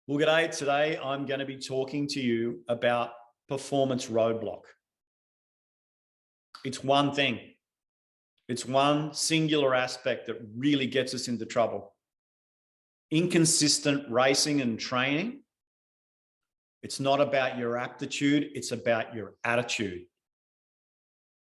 Well, g'day. Today, I'm going to be talking to you about performance roadblock. It's one thing. It's one singular aspect that really gets us into trouble. Inconsistent racing and training. It's not about your aptitude. It's about your attitude.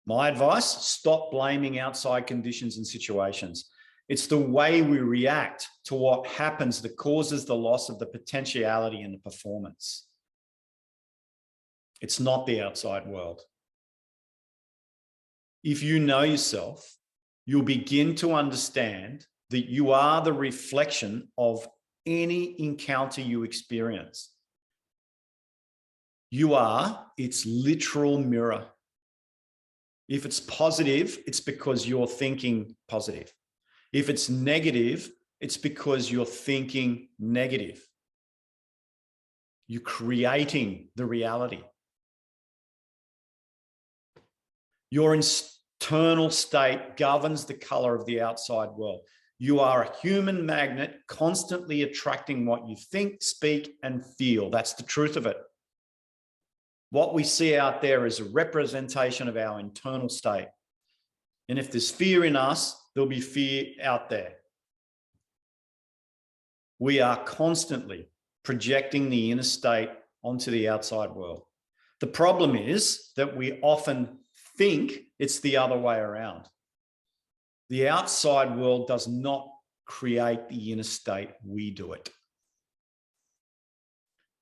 My advice, stop blaming outside conditions and situations. It's the way we react to what happens that causes the loss of the potentiality and the performance. It's not the outside world. If you know yourself, you'll begin to understand that you are the reflection of any encounter you experience. You are its literal mirror. If it's positive, it's because you're thinking positive. If it's negative, it's because you're thinking negative. You're creating the reality. Your internal state governs the color of the outside world. You are a human magnet constantly attracting what you think, speak, and feel. That's the truth of it. What we see out there is a representation of our internal state. And if there's fear in us, there'll be fear out there. We are constantly projecting the inner state onto the outside world. The problem is that we often think it's the other way around. The outside world does not create the inner state, we do it.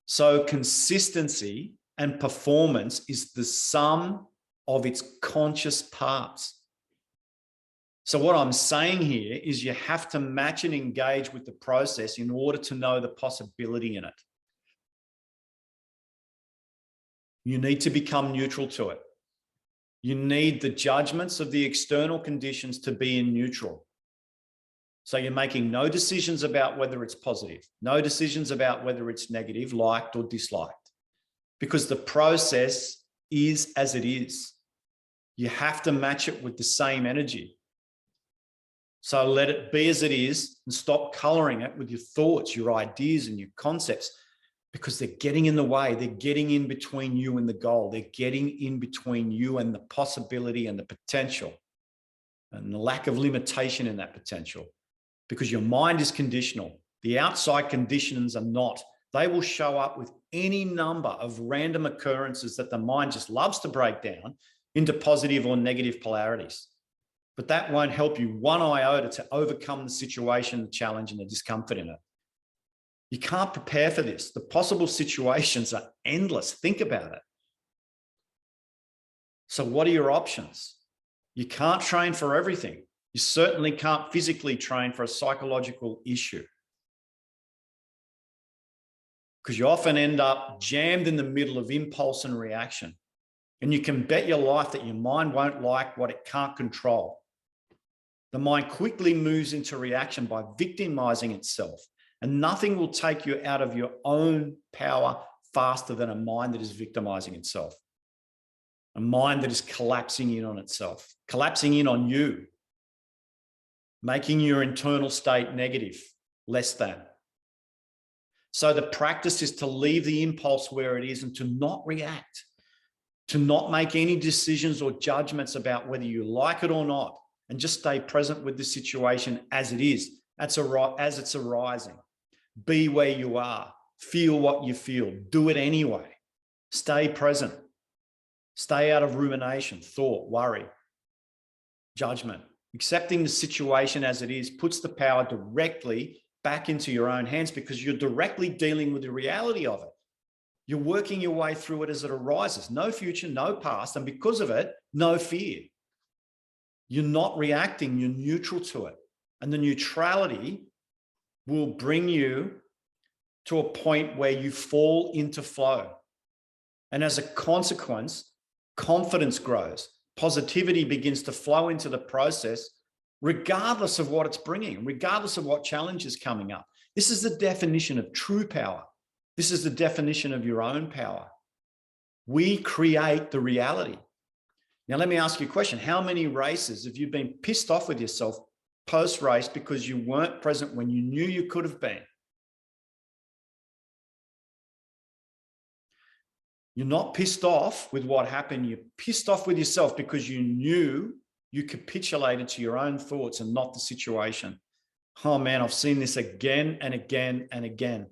So consistency and performance is the sum of its conscious parts. So what I'm saying here is you have to match and engage with the process in order to know the possibility in it. You need to become neutral to it. You need the judgments of the external conditions to be in neutral. So you're making no decisions about whether it's positive, no decisions about whether it's negative, liked or disliked, because the process is as it is. You have to match it with the same energy. So let it be as it is and stop coloring it with your thoughts, your ideas, and your concepts, because they're getting in the way. They're getting in between you and the goal. They're getting in between you and the possibility and the potential and the lack of limitation in that potential, because your mind is conditional. The outside conditions are not. They will show up with any number of random occurrences that the mind just loves to break down into positive or negative polarities. But that won't help you one iota to overcome the situation, the challenge, and the discomfort in it. You can't prepare for this. The possible situations are endless. Think about it. So what are your options? You can't train for everything. You certainly can't physically train for a psychological issue, because you often end up jammed in the middle of impulse and reaction. And you can bet your life that your mind won't like what it can't control. The mind quickly moves into reaction by victimizing itself, and nothing will take you out of your own power faster than a mind that is victimizing itself. A mind that is collapsing in on itself, collapsing in on you, making your internal state negative, less than. So the practice is to leave the impulse where it is and to not react, to not make any decisions or judgments about whether you like it or not, and just stay present with the situation as it is, as it's arising. Be where you are, feel what you feel, do it anyway. Stay present, stay out of rumination, thought, worry, judgment. Accepting the situation as it is puts the power directly back into your own hands, because you're directly dealing with the reality of it. You're working your way through it as it arises. No future, no past, and because of it, no fear. You're not reacting, you're neutral to it. And the neutrality will bring you to a point where you fall into flow. And as a consequence, confidence grows. Positivity begins to flow into the process, regardless of what it's bringing, regardless of what challenge is coming up. This is the definition of true power. This is the definition of your own power. We create the reality. Now, let me ask you a question. How many races have you been pissed off with yourself post-race because you weren't present when you knew you could have been? You're not pissed off with what happened. You're pissed off with yourself because you knew you capitulated to your own thoughts and not the situation. Oh man, I've seen this again and again and again.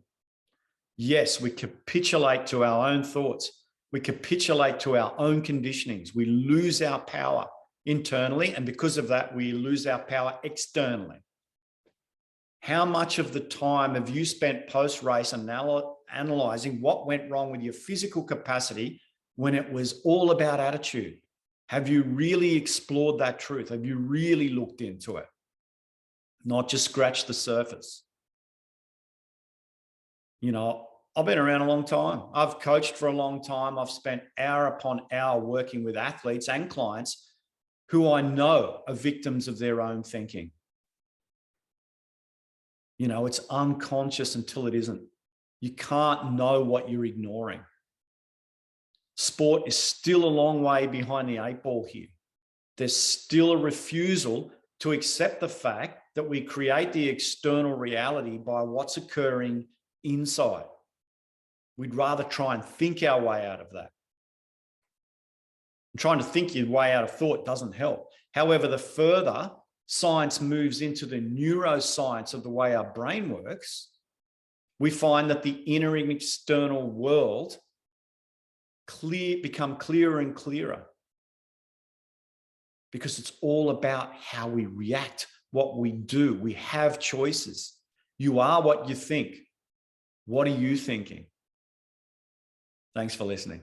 Yes, we capitulate to our own thoughts. We capitulate to our own conditionings. We lose our power internally, and because of that, we lose our power externally. How much of the time have you spent post-race analyzing what went wrong with your physical capacity when it was all about attitude? Have you really explored that truth? Have you really looked into it? Not just scratched the surface. You know, I've been around a long time. I've coached for a long time. I've spent hour upon hour working with athletes and clients who I know are victims of their own thinking. You know, it's unconscious until it isn't. You can't know what you're ignoring. Sport is still a long way behind the 8 ball here. There's still a refusal to accept the fact that we create the external reality by what's occurring inside. We'd rather try and think our way out of that. And trying to think your way out of thought doesn't help. However, the further science moves into the neuroscience of the way our brain works, we find that the inner and external world become clearer and clearer, because it's all about how we react, what we do. We have choices. You are what you think. What are you thinking? Thanks for listening.